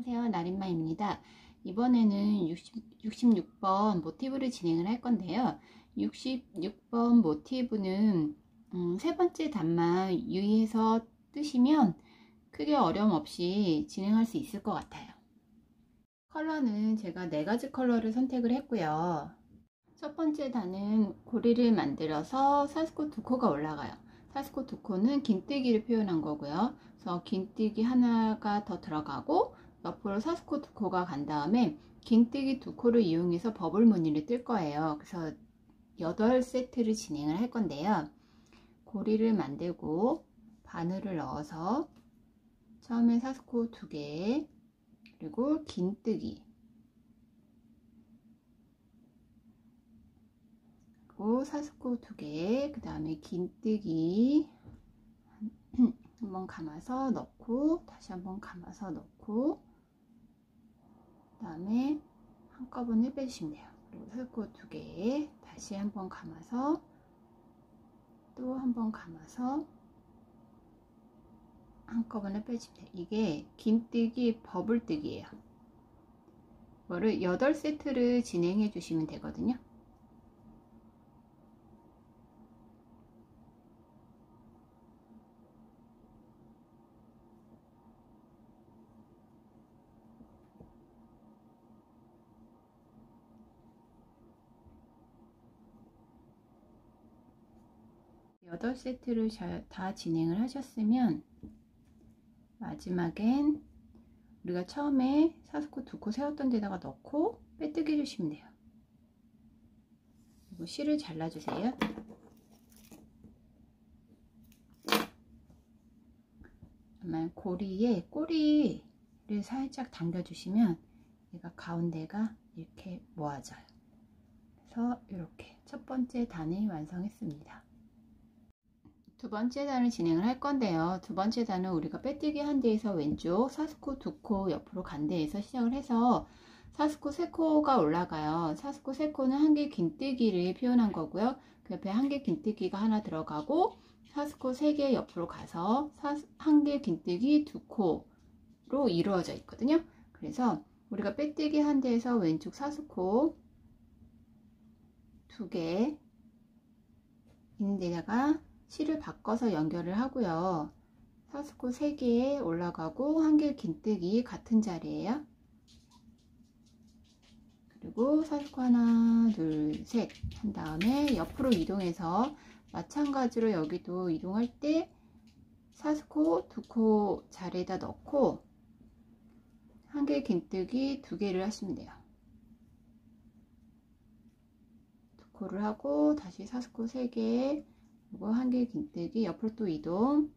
안녕하세요, 나린마입니다. 이번에는 66번 모티브를 진행을 할 건데요. 66번 모티브는 세 번째 단만 유의해서 뜨시면 크게 어려움 없이 진행할 수 있을 것 같아요. 컬러는 제가 4가지 컬러를 선택을 했고요. 첫 번째 단은 고리를 만들어서 사스코 2코가 올라가요. 사스코 2코는 긴뜨기를 표현한 거고요. 그래서 긴뜨기 하나가 더 들어가고 옆으로 사스코 2코가 간 다음에 긴뜨기 2코를 이용해서 버블 무늬를 뜰 거예요. 그래서 8세트를 진행을 할 건데요. 고리를 만들고 바늘을 넣어서 처음에 사스코 2개, 그리고 긴뜨기, 사스코 2개, 그 다음에 긴뜨기 한번 감아서 넣고 다시 한번 감아서 넣고, 그 다음에 한꺼번에 빼주시면 돼요. 그리고 사스코 2개 다시 한번 감아서 또 한번 감아서 한꺼번에 빼주시면 돼요. 이게 긴뜨기 버블뜨기예요. 이거를 8세트를 진행해 주시면 되거든요. 여덟 세트를 다 진행을 하셨으면 마지막엔 우리가 처음에 사스코 2코 세웠던 데다가 넣고 빼뜨기 해주시면 돼요. 그리고 실을 잘라주세요. 정말 고리에 꼬리를 살짝 당겨주시면 얘가 가운데가 이렇게 모아져요. 그래서 이렇게 첫 번째 단을 완성했습니다. 두 번째 단을 진행을 할 건데요. 두 번째 단은 우리가 빼뜨기 한 데에서 왼쪽 사스코 2코 옆으로 간 데에서 시작을 해서 사스코 3코가 올라가요. 사스코 3코는 한 개 긴뜨기를 표현한 거고요. 그 옆에 한 개 긴뜨기가 하나 들어가고 사스코 3개 옆으로 가서 한 개 긴뜨기 2코로 이루어져 있거든요. 그래서 우리가 빼뜨기 한 데에서 왼쪽 사스코 2개 있는 데다가 실을 바꿔서 연결을 하고요. 사스코 3개에 올라가고 한 개 긴뜨기 같은 자리에요. 그리고 사스코 하나, 둘, 셋 한 다음에 옆으로 이동해서 마찬가지로 여기도 이동할 때 사스코 2코 자리에다 넣고 한 개 긴뜨기 2개를 하시면 돼요. 2코를 하고 다시 사스코 3개, 그리고 한 개 긴뜨기 옆으로 또 이동.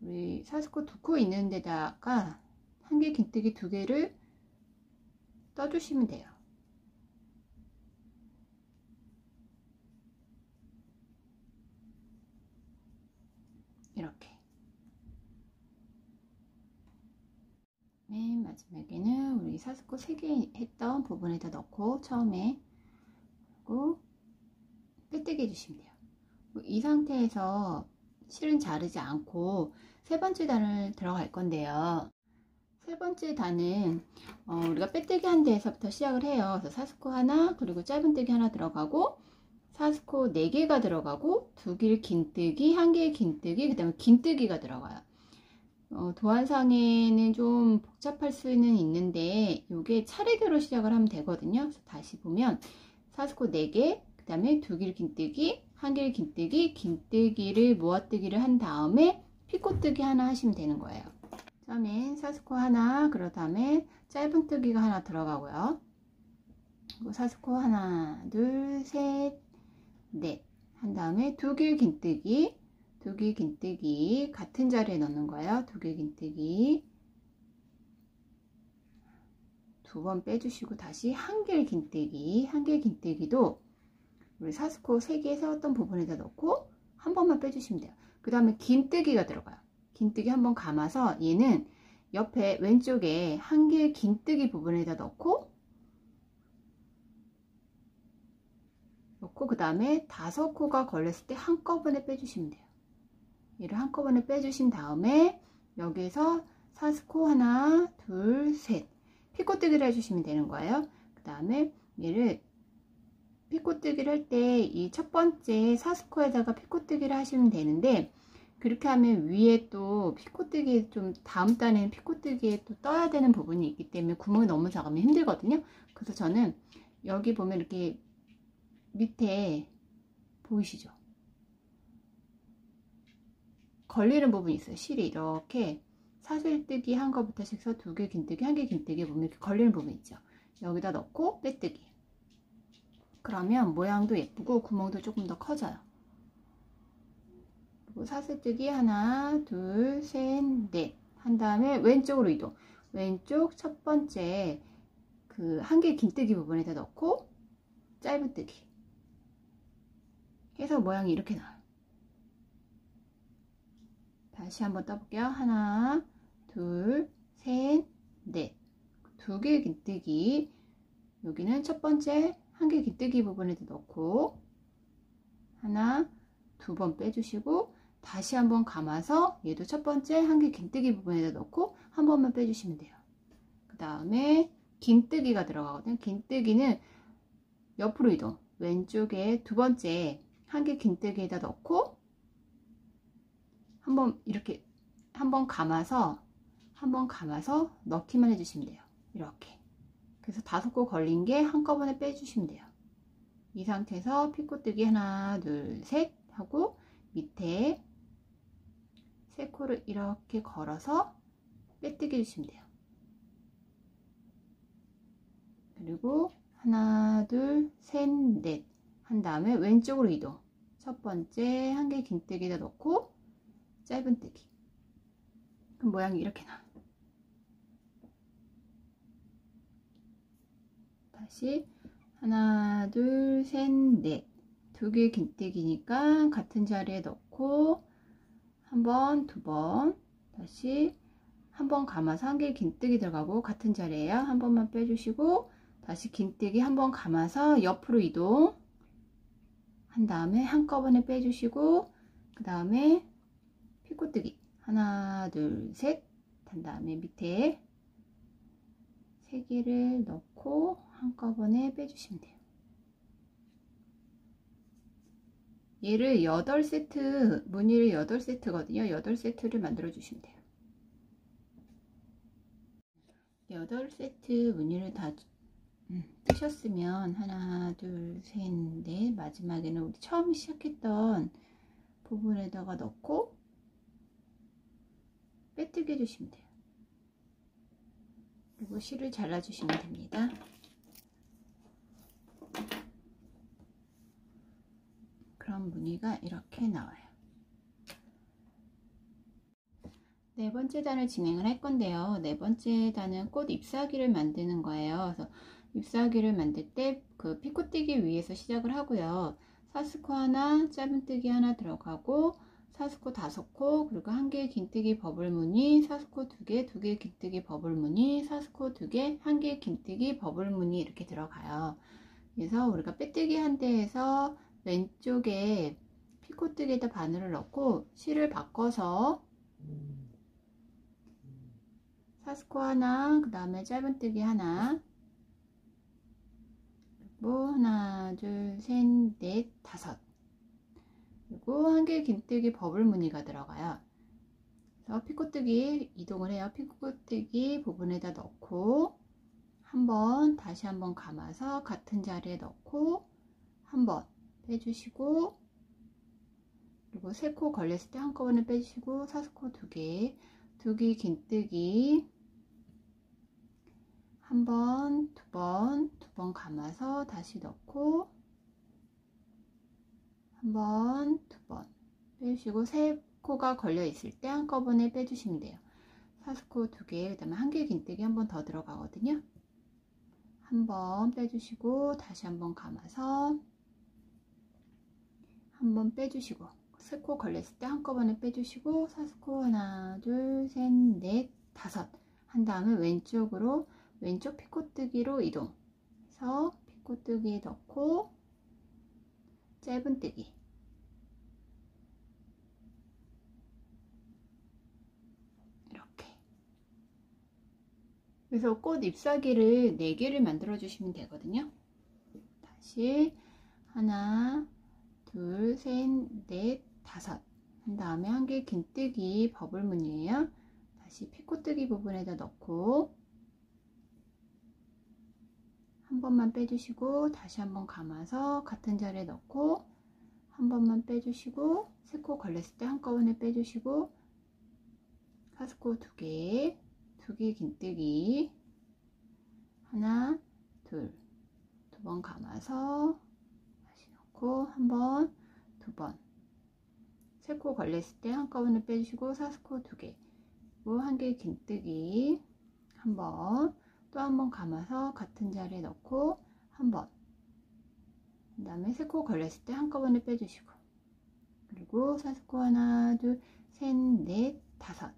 우리 사스코 2코 있는 데다가 한 개 긴뜨기 2개를 떠주시면 돼요. 이렇게. 맨 마지막에는 우리 사스코 3개 했던 부분에다 넣고 처음에, 그리고 빼뜨기 해주시면 돼요. 이 상태에서 실은 자르지 않고 세 번째 단을 들어갈 건데요. 세 번째 단은 우리가 빼뜨기 한 데에서부터 시작을 해요. 그래서 사스코 하나, 그리고 짧은뜨기 하나 들어가고 사스코 4개가 들어가고 2개 긴뜨기, 한 개 긴뜨기, 그 다음에 긴뜨기가 들어가요. 도안상에는 좀 복잡할 수는 있는데 이게 차례대로 시작을 하면 되거든요. 그래서 다시 보면 사스코 4개, 그 다음에 2개 긴뜨기, 한 개 긴뜨기, 긴뜨기를 모아뜨기를 한 다음에 피코뜨기 하나 하시면 되는 거예요. 처음엔 사스코 하나, 그 다음에 짧은뜨기가 하나 들어가고요. 그리고 사스코 하나, 둘, 셋, 넷 한 다음에 2개 긴뜨기, 2개 긴뜨기 같은 자리에 넣는 거예요. 2개 긴뜨기 2번 빼주시고 다시 한 개 긴뜨기, 한 개 긴뜨기도 우리 사스코 3개 세웠던 부분에다 넣고 한 번만 빼주시면 돼요. 그 다음에 긴뜨기가 들어가요. 긴뜨기 한번 감아서 얘는 옆에 왼쪽에 한 개 긴뜨기 부분에다 넣고 그 다음에 5코가 걸렸을 때 한꺼번에 빼주시면 돼요. 얘를 한꺼번에 빼주신 다음에 여기에서 사스코 하나, 둘, 셋. 피코뜨기를 해주시면 되는 거예요. 그 다음에 얘를 피코뜨기를 할 때 이 첫 번째 사스코에다가 피코뜨기를 하시면 되는데, 그렇게 하면 위에 또 피코뜨기 좀 다음 단에는 피코뜨기에 또 떠야 되는 부분이 있기 때문에 구멍이 너무 작으면 힘들거든요. 그래서 저는 여기 보면 이렇게 밑에 보이시죠? 걸리는 부분이 있어요. 실이 이렇게 사슬뜨기 한 거부터 해서 두 개 긴뜨기, 한 개 긴뜨기 보면 이렇게 걸리는 부분 있죠. 여기다 넣고 빼뜨기. 그러면 모양도 예쁘고 구멍도 조금 더 커져요. 그리고 사슬뜨기 하나, 둘, 셋, 넷 한 다음에 왼쪽으로 이동. 왼쪽 첫 번째 그 한 개 긴뜨기 부분에다 넣고 짧은뜨기 해서 모양이 이렇게 나와요. 다시 한번 떠볼게요. 하나, 둘, 셋, 넷. 두 개 긴뜨기. 여기는 첫 번째 한 개 긴뜨기 부분에도 넣고 하나, 두 번 빼주시고 다시 한번 감아서 얘도 첫 번째 한 개 긴뜨기 부분에다 넣고 한 번만 빼주시면 돼요. 그 다음에 긴뜨기가 들어가거든요. 긴뜨기는 옆으로 이동. 왼쪽에 두 번째 한 개 긴뜨기에다 넣고 한번 이렇게 한번 감아서 넣기만 해주시면 돼요. 이렇게. 그래서 5코 걸린 게 한꺼번에 빼주시면 돼요. 이 상태에서 피코뜨기 하나, 둘, 셋 하고 밑에 3코를 이렇게 걸어서 빼뜨기 해주시면 돼요. 그리고 하나, 둘, 셋, 넷 한 다음에 왼쪽으로 이동. 첫 번째 한 개 긴뜨기에다 넣고 짧은뜨기. 그럼 모양이 이렇게 나와요. 다시 하나, 둘, 셋, 넷. 두 개 긴뜨기니까 같은 자리에 넣고 한 번, 두 번, 다시 한 번 감아서 한 개 긴뜨기 들어가고 같은 자리에요. 한 번만 빼주시고 다시 긴뜨기 한 번 감아서 옆으로 이동 한 다음에 한꺼번에 빼주시고 그 다음에 피코뜨기 하나, 둘, 셋 한 다음에 밑에 3개를 넣고 한꺼번에 빼주시면 돼요. 얘를 8세트, 무늬를 8세트거든요. 8세트를 만들어 주시면 돼요. 8세트 무늬를 다 뜨셨으면 하나, 둘, 셋, 넷 마지막에는 우리 처음 시작했던 부분에다가 넣고 빼뜨기 해주시면 돼요. 그리고 실을 잘라주시면 됩니다. 그럼 무늬가 이렇게 나와요. 네 번째 단을 진행을 할 건데요. 네 번째 단은 꽃 잎사귀를 만드는 거예요. 그래서 잎사귀를 만들 때 그 피코뜨기 위에서 시작을 하고요. 사스코 하나, 짧은뜨기 하나 들어가고 사스코 5코, 그리고 한 개 긴뜨기 버블 무늬, 사스코 2개, 2개 긴뜨기 버블 무늬, 사스코 2개, 한 개 긴뜨기 버블 무늬 이렇게 들어가요. 그래서 우리가 빼뜨기 한 대에서 왼쪽에 피코뜨기에다 바늘을 넣고 실을 바꿔서 사스코 하나, 그 다음에 짧은뜨기 하나, 그리고 하나, 둘, 셋, 넷, 5. 그리고 한 개 긴뜨기 버블 무늬가 들어가요. 그래서 피코뜨기 이동을 해요. 피코뜨기 부분에다 넣고 한번 다시 한번 감아서 같은 자리에 넣고 한번 빼주시고 그리고 3코 걸렸을 때 한꺼번에 빼주시고 사스코 2개, 2개 긴뜨기 한 번, 두 번 감아서 다시 넣고 한 번, 두 번 빼주시고 3코가 걸려 있을 때 한꺼번에 빼주시면 돼요. 사스코 2개, 그 다음에 한 개 긴뜨기 한 번 더 들어가거든요. 한 번 빼주시고 다시 한 번 감아서 한 번 빼주시고 3코 걸렸을 때 한꺼번에 빼주시고 사스코 하나, 둘, 셋, 넷, 5 한 다음에 왼쪽으로 왼쪽 피코뜨기로 이동해서 피코뜨기 넣고 짧은뜨기 이렇게 그래서 꽃 잎사귀를 4개를 만들어 주시면 되거든요. 다시 하나, 둘, 셋, 넷, 다섯 한 다음에 한 개 긴뜨기 버블무늬예요. 다시 피코뜨기 부분에다 넣고 한 번만 빼주시고 다시 한번 감아서 같은 자리에 넣고 한 번만 빼주시고 3코 걸렸을 때 한꺼번에 빼주시고 사스코 2개, 2개 긴뜨기 하나, 둘, 2번 감아서 다시 넣고 한 번, 2번 3코 걸렸을 때 한꺼번에 빼주시고 사스코 2개 그리고 한 개 긴뜨기 한 번 또 한 번 감아서 같은 자리에 넣고 한 번 그 다음에 3코 걸렸을 때 한꺼번에 빼주시고 그리고 사스코 하나, 둘, 셋, 넷, 다섯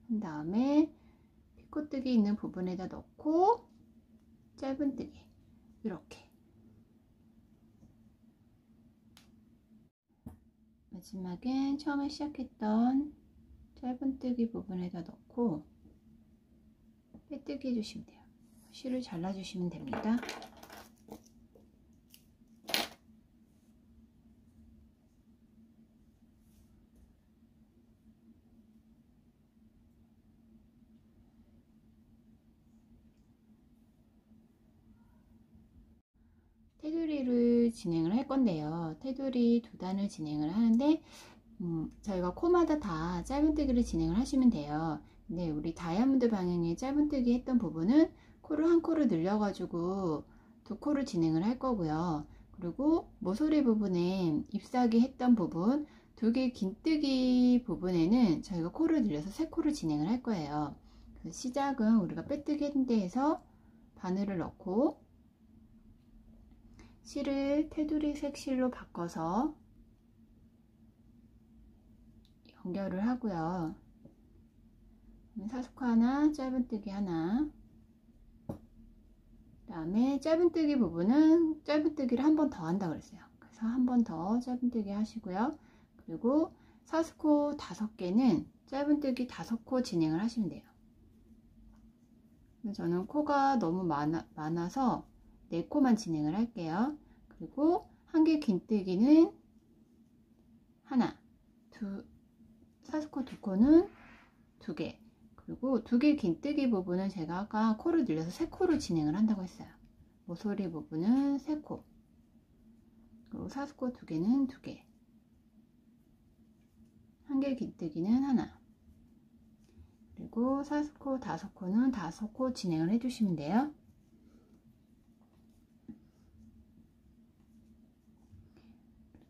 한 다음에 피코뜨기 있는 부분에다 넣고 짧은뜨기 이렇게 마지막엔 처음에 시작했던 짧은뜨기 부분에다 넣고 빼뜨기 해주시면 돼요. 실을 잘라주시면 됩니다. 테두리를 진행을 할 건데요. 테두리 2단을 진행을 하는데 저희가 코마다 다 짧은뜨기를 진행을 하시면 돼요. 근데 우리 다이아몬드 방향의 짧은뜨기 했던 부분은 코를 한 코를 늘려 가지고 2코를 진행을 할 거고요. 그리고 모서리 부분에 잎사귀 했던 부분 2개 긴뜨기 부분에는 저희가 코를 늘려서 3코를 진행을 할 거예요. 그래서 시작은 우리가 빼뜨기 했는 데에서 바늘을 넣고 실을 테두리 색실로 바꿔서 연결을 하고요. 사스코 하나, 짧은뜨기 하나 그 다음에 짧은뜨기 부분은 짧은뜨기를 한 번 더 한다고 그랬어요. 그래서 한 번 더 짧은뜨기 하시고요. 그리고 사스코 5개는 짧은뜨기 5코 진행을 하시면 돼요. 저는 코가 너무 많아서 4코만 진행을 할게요. 그리고 한 개 긴뜨기는 하나, 사스코 2코는 2개 그리고 2개 긴뜨기 부분은 제가 아까 코를 늘려서 3코를 진행을 한다고 했어요. 모서리 부분은 3코 그리고 사스코 2개는 2개 한 개 긴뜨기는 하나 그리고 사스코 5코는 5코 진행을 해주시면 돼요.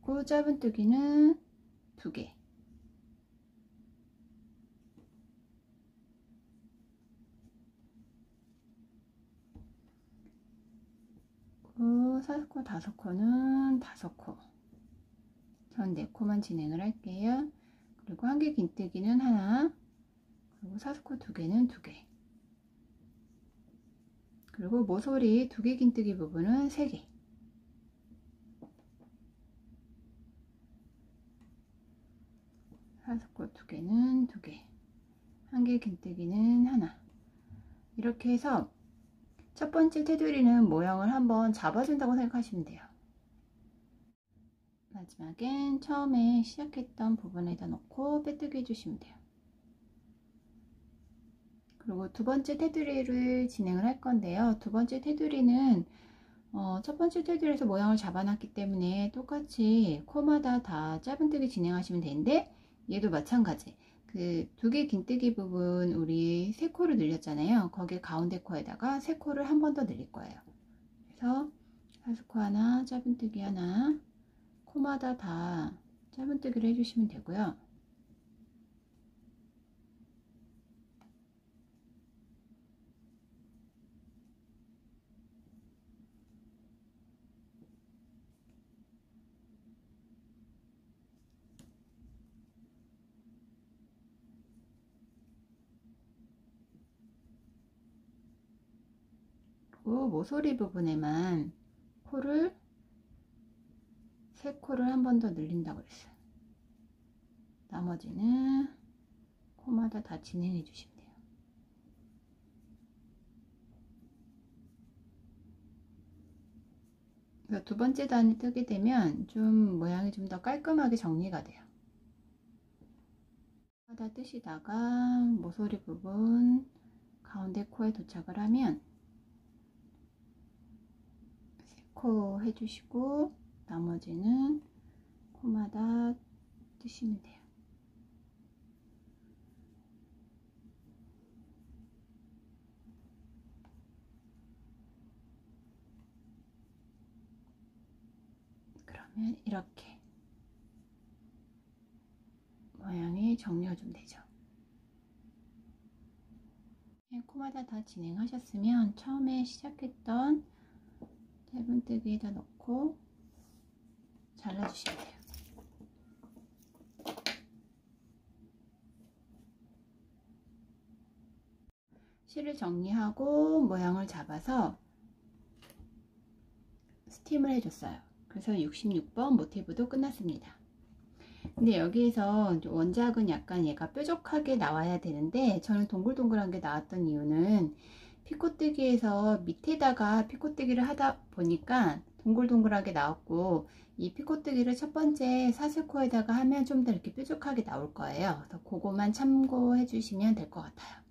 그리고 짧은뜨기는 2개 그리고 사스코 5코는 5코 전 4코만 진행을 할게요. 그리고 한 개 긴뜨기는 하나 그리고 사스코 2개는 2개 그리고 모서리 2개 긴뜨기 부분은 3개 사스코 2개는 2개 한 개 긴뜨기는 하나 이렇게 해서 첫 번째 테두리는 모형을 한번 잡아준다고 생각하시면 돼요. 마지막엔 처음에 시작했던 부분에다 넣고 빼뜨기 해주시면 돼요. 그리고 두 번째 테두리를 진행을 할 건데요. 두 번째 테두리는 첫 번째 테두리에서 모양을 잡아놨기 때문에 똑같이 코마다 다 짧은뜨기 진행하시면 되는데 얘도 마찬가지 그 2개 긴뜨기 부분 우리 3코를 늘렸잖아요. 거기 가운데 코에다가 3코를 한 번 더 늘릴 거예요. 그래서 사스코 하나, 짧은뜨기 하나 코마다 다 짧은뜨기를 해주시면 되고요. 그리고 모서리 부분에만 코를 3코를 한 번 더 늘린다고 했어요. 나머지는 코마다 다 진행해 주시면 돼요. 그래서 두 번째 단을 뜨게 되면 좀 모양이 좀 더 깔끔하게 정리가 돼요. 하다 뜨시다가 모서리 부분 가운데 코에 도착을 하면 3코 해주시고 나머지는 코마다 뜨시면 돼요. 그러면 이렇게 모양이 정리가 좀 되죠. 코마다 다 진행하셨으면 처음에 시작했던 짧은뜨기에다 넣고 잘라주시면 돼요. 실을 정리하고 모양을 잡아서 스팀을 해줬어요. 그래서 66번 모티브도 끝났습니다. 근데 여기에서 원작은 약간 얘가 뾰족하게 나와야 되는데 저는 동글동글한 게 나왔던 이유는 피코뜨기에서 밑에다가 피코뜨기를 하다 보니까 동글동글하게 나왔고, 이 피코뜨기를 첫 번째 사슬코에다가 하면 좀 더 이렇게 뾰족하게 나올 거예요. 그래서 그거만 참고해 주시면 될 것 같아요.